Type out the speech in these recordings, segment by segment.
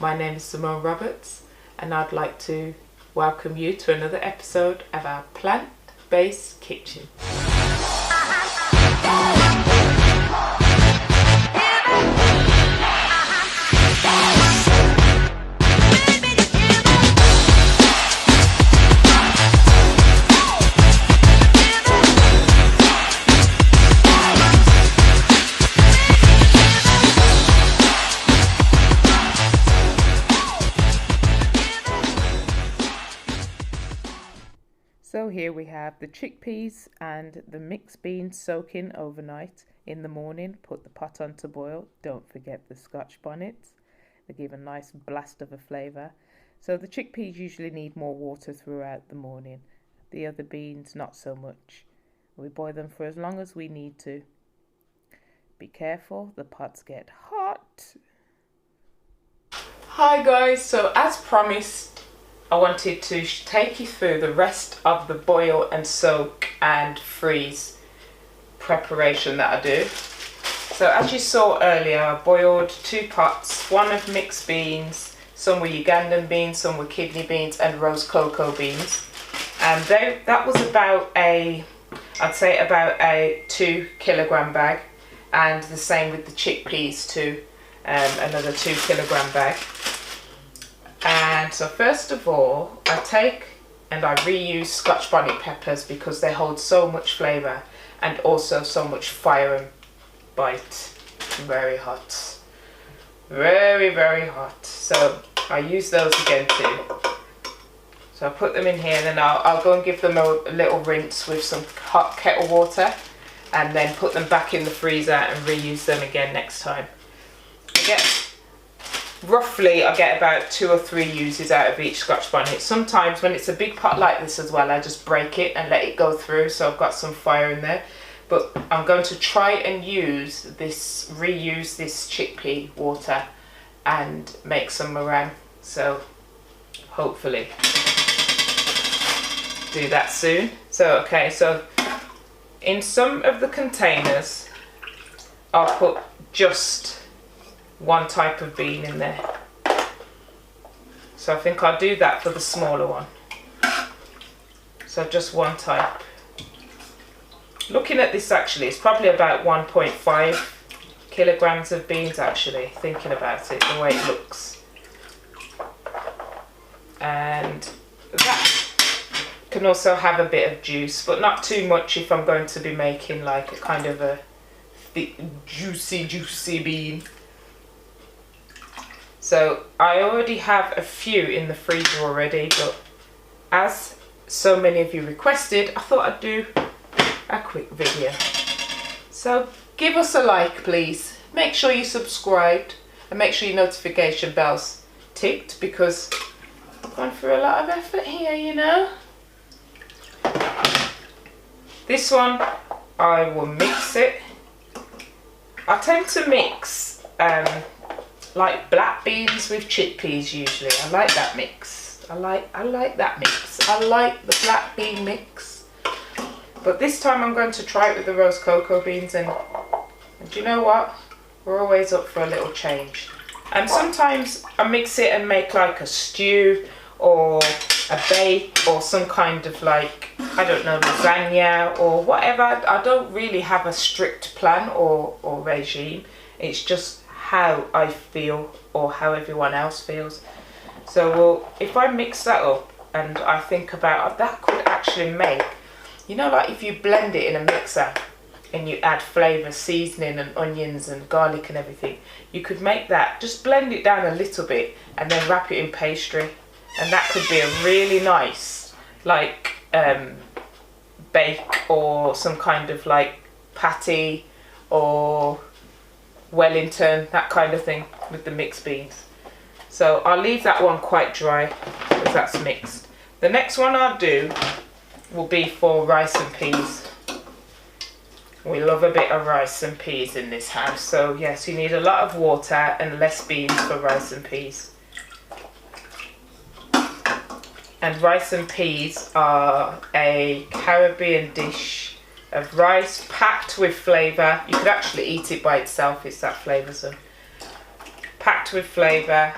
My name is Simone Roberts, and I'd like to welcome you to another episode of our plant-based kitchen. So here we have the chickpeas and the mixed beans soaking overnight. In the morning, put the pot on to boil. Don't forget the Scotch bonnets. They give a nice blast of a flavour. So the chickpeas usually need more water throughout the morning. The other beans, not so much. We boil them for as long as we need to. Be careful, the pots get hot. Hi guys, so as promised, I wanted to take you through the rest of the boil and soak and freeze preparation that I do. So as you saw earlier, I boiled 2 pots, one of mixed beans, some were Ugandan beans, some were kidney beans and rose cocoa beans. And that was about I'd say about a 2 kilogram bag, and the same with the chickpeas too, another 2 kilogram bag. And so first of all, I take and I reuse Scotch bonnet peppers because they hold so much flavour and also so much fire and bite. Very hot. Very, very hot. So I use those again too. So I put them in here, and then I'll go and give them a little rinse with some hot kettle water, and then put them back in the freezer and reuse them again next time. Roughly, I get about 2 or 3 uses out of each Scotch bonnet. Sometimes when it's a big pot like this as well, I just break it and let it go through, so I've got some fire in there. But I'm going to try and reuse this chickpea water and make some meringue. So hopefully do that soon. So okay, so in some of the containers, I'll put just one type of bean in there. So I think I'll do that for the smaller one. So just one type. Looking at this, actually, it's probably about 1.5 kilograms of beans, actually, thinking about it, the way it looks. And that can also have a bit of juice, but not too much if I'm going to be making like a kind of a thick, juicy bean. So I already have a few in the freezer already, but as so many of you requested, I thought I'd do a quick video. So give us a like, please. Make sure you subscribed and make sure your notification bells ticked, because I've gone through a lot of effort here, you know. This one, I will mix it. I tend to mix like black beans with chickpeas usually. I like that mix. I like that mix. I like the black bean mix. But this time I'm going to try it with the rose cocoa beans, and do you know what? We're always up for a little change. And sometimes I mix it and make like a stew or a bake or some kind of like, I don't know, lasagna or whatever. I don't really have a strict plan or regime. It's just how I feel or how everyone else feels. So if I mix that up and I think about that could actually make, you know, like if you blend it in a mixer and you add flavour, seasoning and onions and garlic and everything, you could make that, just blend it down a little bit and then wrap it in pastry, and that could be a really nice like bake or some kind of like patty or Wellington, that kind of thing with the mixed beans. So I'll leave that one quite dry because that's mixed. The next one I'll do will be for rice and peas. We love a bit of rice and peas in this house. So yes, you need a lot of water and less beans for rice and peas. And rice and peas are a Caribbean dish of rice packed with flavour. You could actually eat it by itself, it's that flavoursome. Packed with flavour,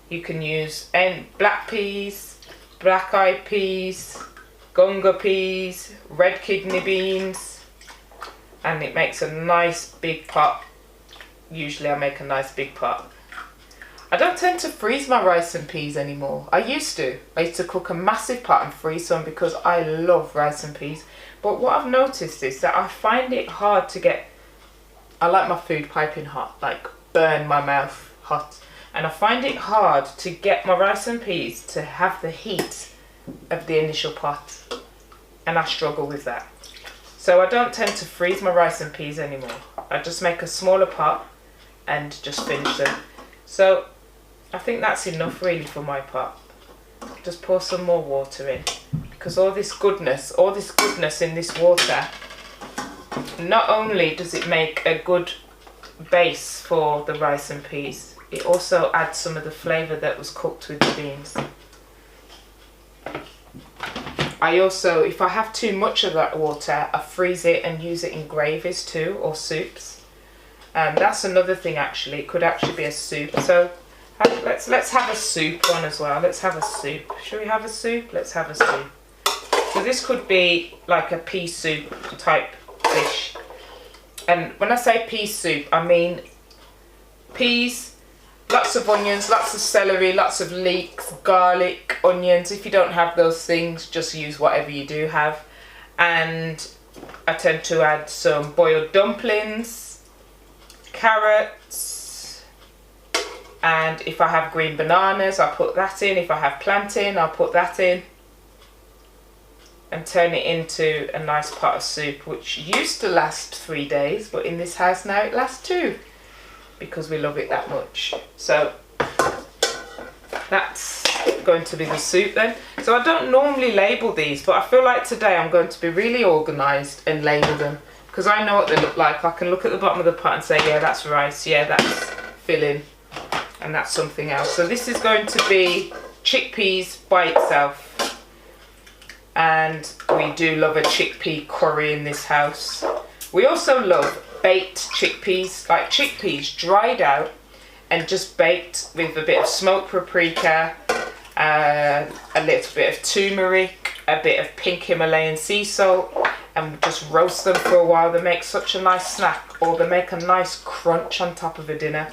You can use black peas, black eyed peas, gunga peas, red kidney beans, and it makes a nice big pot. Usually I make a nice big pot. I don't tend to freeze my rice and peas anymore. I used to cook a massive pot and freeze them because I love rice and peas. But what I've noticed is that I find it hard to get, I like my food piping hot, like burn my mouth hot. And I find it hard to get my rice and peas to have the heat of the initial pot. And I struggle with that. So I don't tend to freeze my rice and peas anymore. I just make a smaller pot and just finish them. So I think that's enough really for my pot. Just pour some more water in, because all this goodness in this water, not only does it make a good base for the rice and peas, it also adds some of the flavour that was cooked with the beans. I also, if I have too much of that water, I freeze it and use it in gravies too, or soups. That's another thing actually, it could actually be a soup. So let's have a soup one as well. Let's have a soup. Should we have a soup? Let's have a soup. So this could be like a pea soup type dish. And when I say pea soup, I mean peas, lots of onions, lots of celery, lots of leeks, garlic, onions. If you don't have those things, just use whatever you do have. And I tend to add some boiled dumplings, carrots, and if I have green bananas, I'll put that in. If I have plantain, I'll put that in. And turn it into a nice pot of soup, which used to last 3 days, but in this house now it lasts 2. Because we love it that much. So that's going to be the soup then. So I don't normally label these, but I feel like today I'm going to be really organised and label them, because I know what they look like. I can look at the bottom of the pot and say, yeah, that's rice, yeah, that's filling, and that's something else. So this is going to be chickpeas by itself. And we do love a chickpea curry in this house. We also love baked chickpeas, like chickpeas dried out and just baked with a bit of smoked paprika, a little bit of turmeric, a bit of pink Himalayan sea salt, and just roast them for a while. They make such a nice snack, or they make a nice crunch on top of a dinner,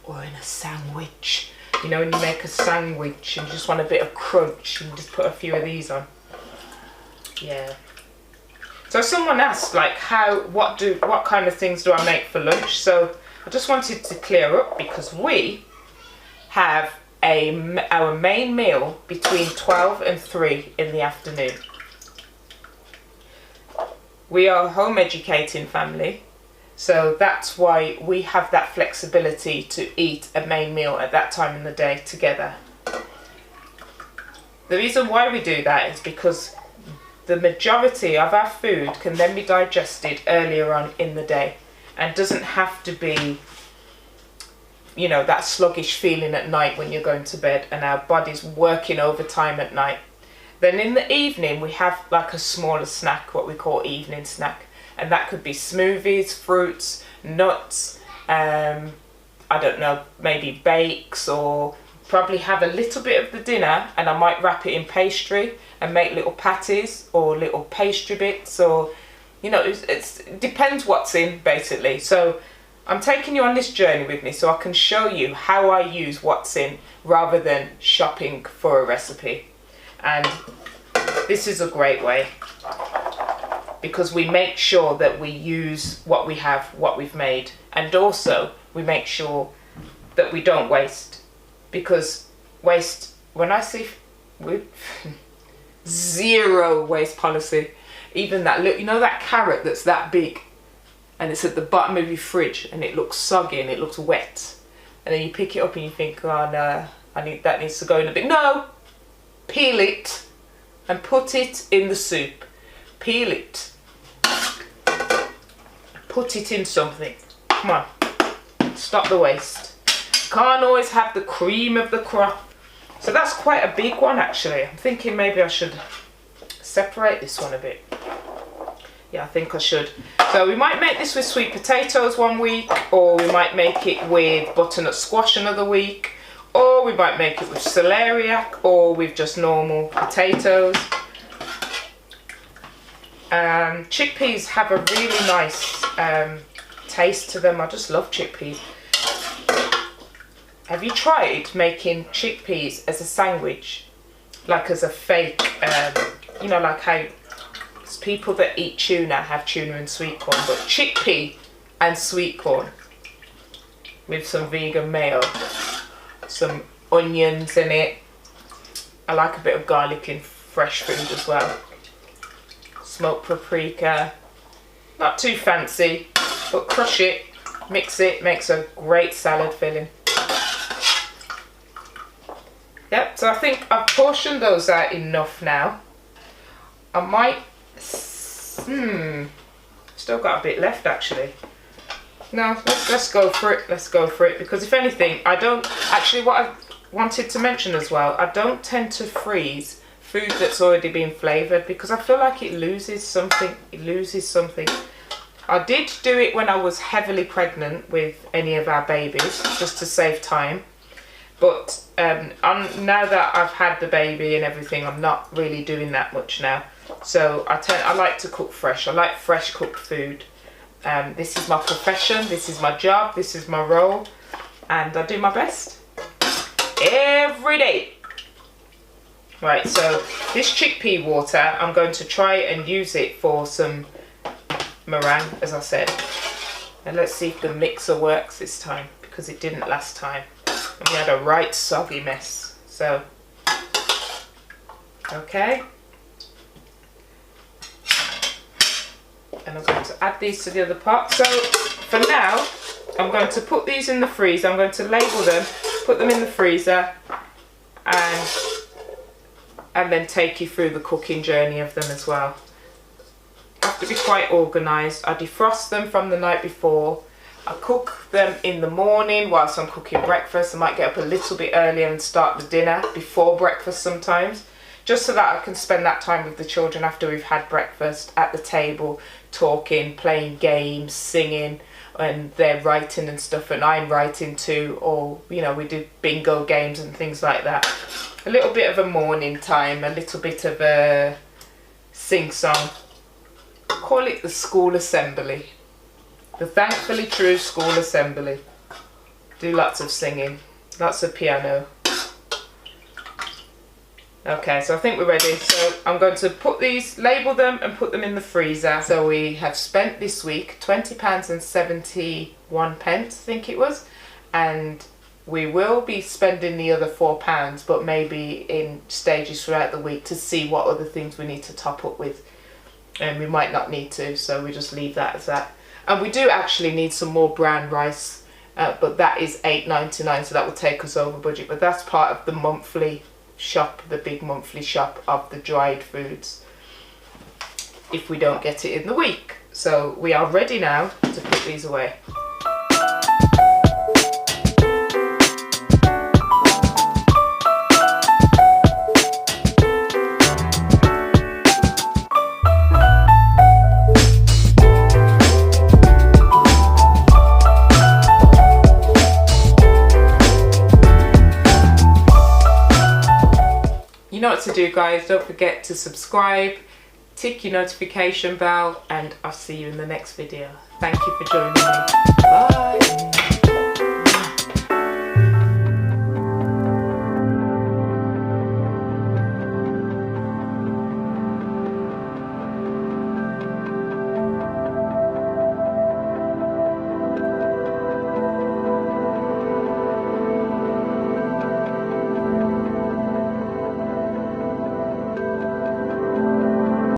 or in a sandwich. You know, when you make a sandwich and you just want a bit of crunch, and you just put a few of these on. Yeah. So someone asked, like, what kind of things do I make for lunch? So I just wanted to clear up, because we have our main meal between 12 and 3 in the afternoon. We are a home educating family, so that's why we have that flexibility to eat a main meal at that time in the day together. The reason why we do that is because the majority of our food can then be digested earlier on in the day, and doesn't have to be, you know, that sluggish feeling at night when you're going to bed and our body's working overtime at night. Then in the evening we have like a smaller snack, what we call evening snack, and that could be smoothies, fruits, nuts, I don't know, maybe bakes, or probably have a little bit of the dinner and I might wrap it in pastry and make little patties or little pastry bits, or, you know, it depends what's in basically. So I'm taking you on this journey with me so I can show you how I use what's in rather than shopping for a recipe. And this is a great way, because we make sure that we use what we have, what we've made, and also we make sure that we don't waste. Because waste, when I say zero waste policy, even that little, you know, that carrot that's that big and it's at the bottom of your fridge and it looks soggy and it looks wet, and then you pick it up and you think, oh no, that needs to go in a bit. No, peel it and put it in the soup. Peel it, put it in something. Come on, stop the waste. Can't always have the cream of the crop. So that's quite a big one actually. I'm thinking maybe I should separate this one a bit. Yeah, I think I should. So we might make this with sweet potatoes one week, or we might make it with butternut squash another week, or we might make it with celeriac or with just normal potatoes. Chickpeas have a really nice taste to them. I just love chickpeas. Have you tried making chickpeas as a sandwich? Like as a fake, you know, like how people that eat tuna have tuna and sweet corn, but chickpea and sweet corn with some vegan mayo, some onions in it. I like a bit of garlic in fresh food as well. Smoked paprika, not too fancy, but crush it, mix it, makes a great salad filling. Yep, so I think I've portioned those out enough now. I might, still got a bit left actually. No, let's go for it, let's go for it, because if anything, I don't, actually what I wanted to mention as well, I don't tend to freeze food that's already been flavoured because I feel like it loses something, I did do it when I was heavily pregnant with any of our babies, just to save time. But now that I've had the baby and everything, I'm not really doing that much now. So I like to cook fresh. I like fresh cooked food. This is my profession, this is my job, this is my role, and I do my best every day. Right, so this chickpea water, I'm going to try and use it for some meringue, as I said. And let's see if the mixer works this time, because it didn't last time. And we had a right soggy mess. So, okay. And I'm going to add these to the other pot. So, for now, I'm going to put these in the freezer. I'm going to label them, put them in the freezer, and then take you through the cooking journey of them as well. Have to be quite organised. I defrost them from the night before. I cook them in the morning whilst I'm cooking breakfast. I might get up a little bit earlier and start the dinner before breakfast sometimes, just so that I can spend that time with the children after we've had breakfast at the table, talking, playing games, singing, and they're writing and stuff, and I'm writing too, or you know, we do bingo games and things like that. A little bit of a morning time, a little bit of a sing-song. Call it the school assembly. The Thankfully True school assembly. Do lots of singing, lots of piano. Okay, so I think we're ready. So I'm going to put these, label them and put them in the freezer. So we have spent this week £20.71, I think it was. And we will be spending the other £4, but maybe in stages throughout the week to see what other things we need to top up with. And we might not need to, so we just leave that as that. And we do actually need some more brown rice, but that is $8.99, so that will take us over budget. But that's part of the monthly shop, the big monthly shop of the dried foods, if we don't get it in the week. So we are ready now to put these away. You know what to do, guys. Don't forget to subscribe, tick your notification bell, and I'll see you in the next video. Thank you for joining me. Bye.